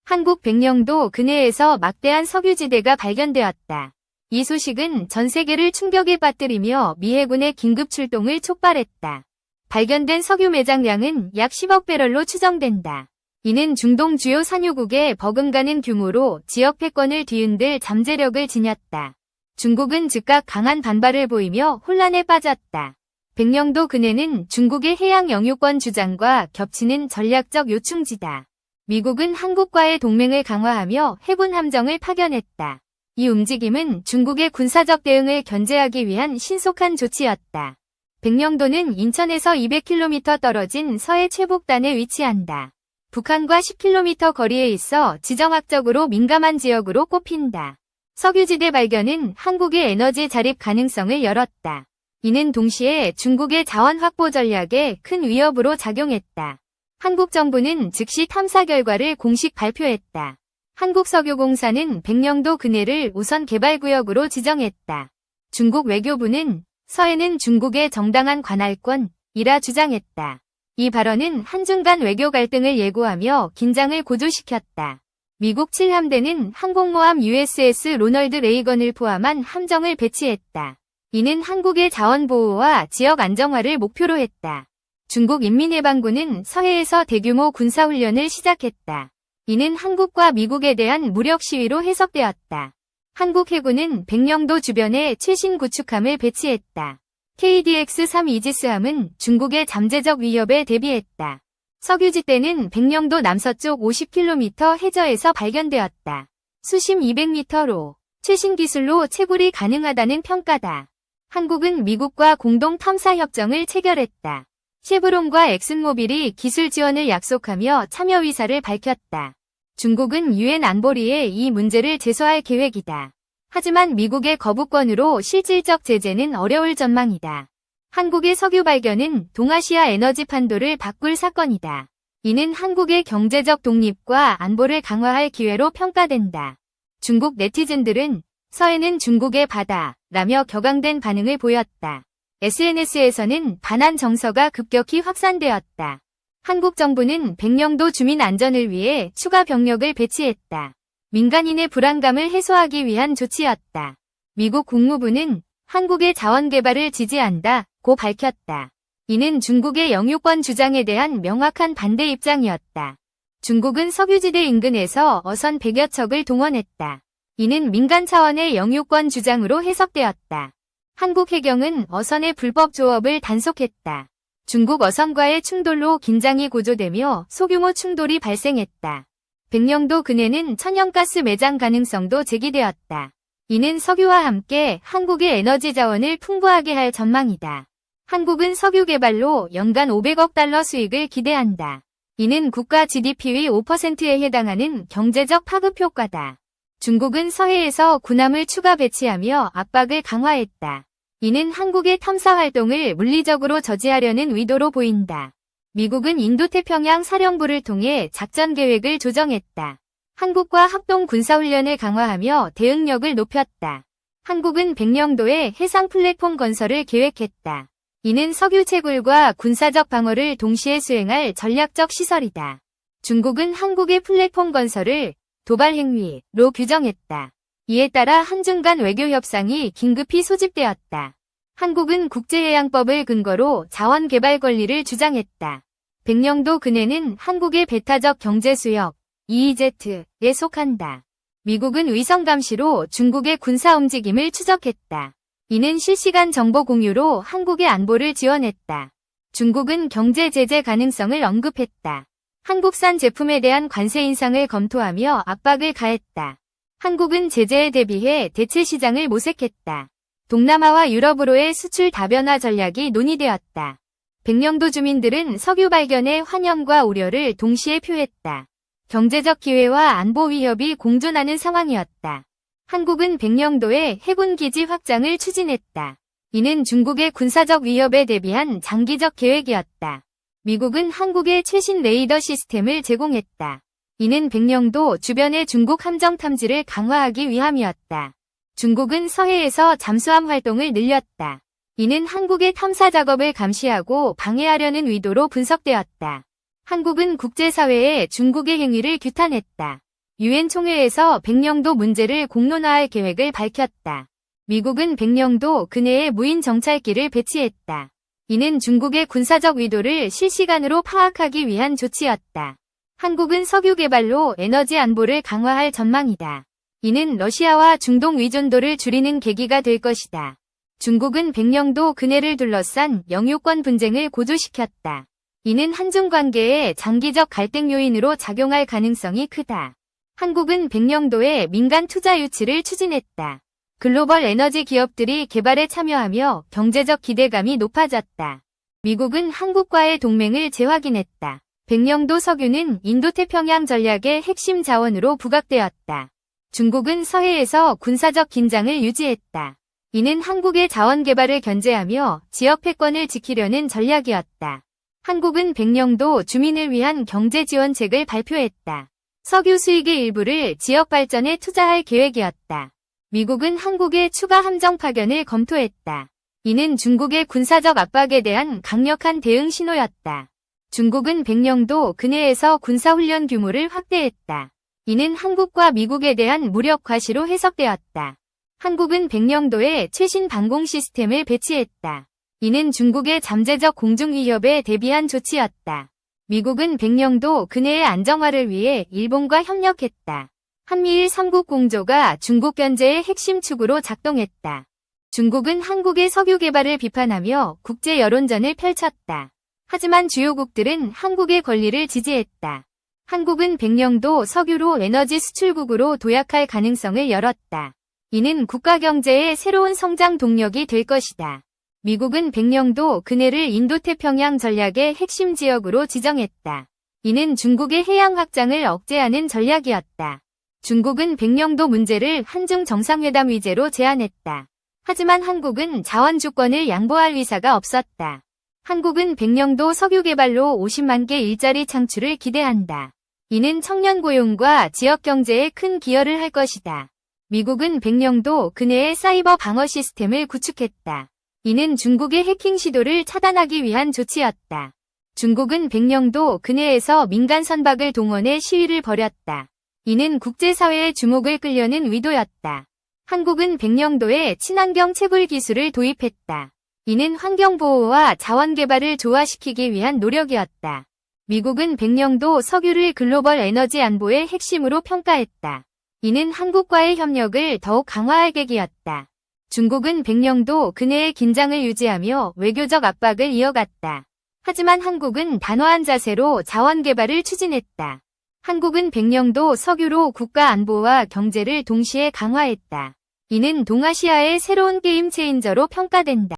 한국 백령도 근해에서 막대한 석유지대가 발견되었다. 이 소식은 전 세계를 충격에 빠뜨리며 미 해군의 긴급 출동을 촉발했다. 발견된 석유 매장량은 약 10억 배럴로 추정된다. 이는 중동 주요 산유국에 버금가는 규모로 지역 패권을 뒤흔들 잠재력을 지녔다. 중국은 즉각 강한 반발을 보이며 혼란에 빠졌다. 백령도 근해는 중국의 해양 영유권 주장과 겹치는 전략적 요충지다. 미국은 한국과의 동맹을 강화하며 해군 함정을 파견했다. 이 움직임은 중국의 군사적 대응을 견제하기 위한 신속한 조치였다. 백령도는 인천에서 200km 떨어진 서해 최북단에 위치한다. 북한과 10km 거리에 있어 지정학적으로 민감한 지역으로 꼽힌다. 석유지대 발견은 한국의 에너지 자립 가능성을 열었다. 이는 동시에 중국의 자원 확보 전략에 큰 위협으로 작용했다. 한국 정부는 즉시 탐사 결과를 공식 발표했다. 한국석유공사는 백령도 근해를 우선 개발구역으로 지정했다. 중국 외교부는 서해는 중국의 정당한 관할권이라 주장했다. 이 발언은 한중 간 외교 갈등을 예고하며 긴장을 고조시켰다. 미국 7함대는 항공모함 USS 로널드 레이건을 포함한 함정을 배치했다. 이는 한국의 자원 보호와 지역 안정화를 목표로 했다. 중국 인민해방군은 서해에서 대규모 군사훈련을 시작했다. 이는 한국과 미국에 대한 무력 시위로 해석되었다. 한국 해군은 백령도 주변에 최신 구축함을 배치했다. KDX-3 이지스함은 중국의 잠재적 위협에 대비했다. 석유지대는 백령도 남서쪽 50km 해저에서 발견되었다. 수심 200m로 최신 기술로 채굴이 가능하다는 평가다. 한국은 미국과 공동 탐사 협정을 체결했다. 쉐브론과 엑슨모빌이 기술 지원을 약속하며 참여 의사를 밝혔다. 중국은 유엔 안보리에 이 문제를 제소할 계획이다. 하지만 미국의 거부권으로 실질적 제재는 어려울 전망이다. 한국의 석유 발견은 동아시아 에너지 판도를 바꿀 사건이다. 이는 한국의 경제적 독립과 안보를 강화할 기회로 평가된다. 중국 네티즌들은 서해는 중국의 바다라며 격앙된 반응을 보였다. SNS에서는 반한 정서가 급격히 확산되었다. 한국 정부는 백령도 주민 안전을 위해 추가 병력을 배치했다. 민간인의 불안감을 해소하기 위한 조치였다. 미국 국무부는 한국의 자원 개발을 지지한다고 밝혔다. 이는 중국의 영유권 주장에 대한 명확한 반대 입장이었다. 중국은 석유지대 인근에서 어선 100여 척을 동원했다. 이는 민간 차원의 영유권 주장으로 해석되었다. 한국 해경은 어선의 불법 조업을 단속했다. 중국 어선과의 충돌로 긴장이 고조되며 소규모 충돌이 발생했다. 백령도 근해는 천연가스 매장 가능성도 제기되었다. 이는 석유와 함께 한국의 에너지 자원을 풍부하게 할 전망이다. 한국은 석유 개발로 연간 500억 달러 수익을 기대한다. 이는 국가 GDP의 5%에 해당하는 경제적 파급 효과다. 중국은 서해에서 군함을 추가 배치하며 압박을 강화했다. 이는 한국의 탐사 활동을 물리적으로 저지하려는 의도로 보인다. 미국은 인도태평양 사령부를 통해 작전 계획을 조정했다. 한국과 합동 군사훈련을 강화하며 대응력을 높였다. 한국은 백령도에 해상 플랫폼 건설을 계획했다. 이는 석유 채굴과 군사적 방어를 동시에 수행할 전략적 시설이다. 중국은 한국의 플랫폼 건설을 도발 행위로 규정했다. 이에 따라 한중 간 외교 협상이 긴급히 소집되었다. 한국은 국제해양법을 근거로 자원 개발 권리를 주장했다. 백령도 근해는 한국의 배타적 경제수역 EEZ에 속한다. 미국은 위성 감시로 중국의 군사 움직임을 추적했다. 이는 실시간 정보 공유로 한국의 안보를 지원했다. 중국은 경제 제재 가능성을 언급했다. 한국산 제품에 대한 관세 인상을 검토하며 압박을 가했다. 한국은 제재에 대비해 대체 시장을 모색했다. 동남아와 유럽으로의 수출 다변화 전략이 논의되었다. 백령도 주민들은 석유 발견에 환영과 우려를 동시에 표했다. 경제적 기회와 안보 위협이 공존하는 상황이었다. 한국은 백령도의 해군기지 확장을 추진했다. 이는 중국의 군사적 위협에 대비한 장기적 계획이었다. 미국은 한국에 최신 레이더 시스템을 제공했다. 이는 백령도 주변의 중국 함정 탐지를 강화하기 위함이었다. 중국은 서해에서 잠수함 활동을 늘렸다. 이는 한국의 탐사 작업을 감시하고 방해하려는 의도로 분석되었다. 한국은 국제사회에 중국의 행위를 규탄했다. 유엔 총회에서 백령도 문제를 공론화할 계획을 밝혔다. 미국은 백령도 근해에 무인 정찰기를 배치했다. 이는 중국의 군사적 의도를 실시간으로 파악하기 위한 조치였다. 한국은 석유 개발로 에너지 안보를 강화할 전망이다. 이는 러시아와 중동 의존도를 줄이는 계기가 될 것이다. 중국은 백령도 근해를 둘러싼 영유권 분쟁을 고조시켰다. 이는 한중 관계의 장기적 갈등 요인으로 작용할 가능성이 크다. 한국은 백령도에 민간 투자 유치를 추진했다. 글로벌 에너지 기업들이 개발에 참여하며 경제적 기대감이 높아졌다. 미국은 한국과의 동맹을 재확인했다. 백령도 석유는 인도태평양 전략의 핵심 자원으로 부각되었다. 중국은 서해에서 군사적 긴장을 유지했다. 이는 한국의 자원 개발을 견제하며 지역 패권을 지키려는 전략이었다. 한국은 백령도 주민을 위한 경제 지원책을 발표했다. 석유 수익의 일부를 지역 발전에 투자할 계획이었다. 미국은 한국의 추가 함정 파견을 검토했다. 이는 중국의 군사적 압박에 대한 강력한 대응 신호였다. 중국은 백령도 근해에서 군사훈련 규모를 확대했다. 이는 한국과 미국에 대한 무력 과시로 해석되었다. 한국은 백령도에 최신 방공 시스템을 배치했다. 이는 중국의 잠재적 공중 위협에 대비한 조치였다. 미국은 백령도 근해의 안정화를 위해 일본과 협력했다. 한미일 3국 공조가 중국 견제의 핵심 축으로 작동했다. 중국은 한국의 석유 개발을 비판하며 국제 여론전을 펼쳤다. 하지만 주요국들은 한국의 권리를 지지했다. 한국은 백령도 석유로 에너지 수출국으로 도약할 가능성을 열었다. 이는 국가 경제의 새로운 성장 동력이 될 것이다. 미국은 백령도 근해를 인도태평양 전략의 핵심 지역으로 지정했다. 이는 중국의 해양 확장을 억제하는 전략이었다. 중국은 백령도 문제를 한중 정상회담 의제로 제안했다. 하지만 한국은 자원 주권을 양보할 의사가 없었다. 한국은 백령도 석유 개발로 50만 개 일자리 창출을 기대한다. 이는 청년 고용과 지역 경제에 큰 기여를 할 것이다. 미국은 백령도 근해의 사이버 방어 시스템을 구축했다. 이는 중국의 해킹 시도를 차단하기 위한 조치였다. 중국은 백령도 근해에서 민간 선박을 동원해 시위를 벌였다. 이는 국제사회의 주목을 끌려는 의도였다. 한국은 백령도에 친환경 채굴 기술을 도입했다. 이는 환경보호와 자원개발을 조화시키기 위한 노력이었다. 미국은 백령도 석유를 글로벌 에너지 안보의 핵심으로 평가했다. 이는 한국과의 협력을 더욱 강화할 계기였다. 중국은 백령도 근해의 긴장을 유지하며 외교적 압박을 이어갔다. 하지만 한국은 단호한 자세로 자원개발을 추진했다. 한국은 백령도 석유로 국가 안보와 경제를 동시에 강화했다. 이는 동아시아의 새로운 게임 체인저로 평가된다.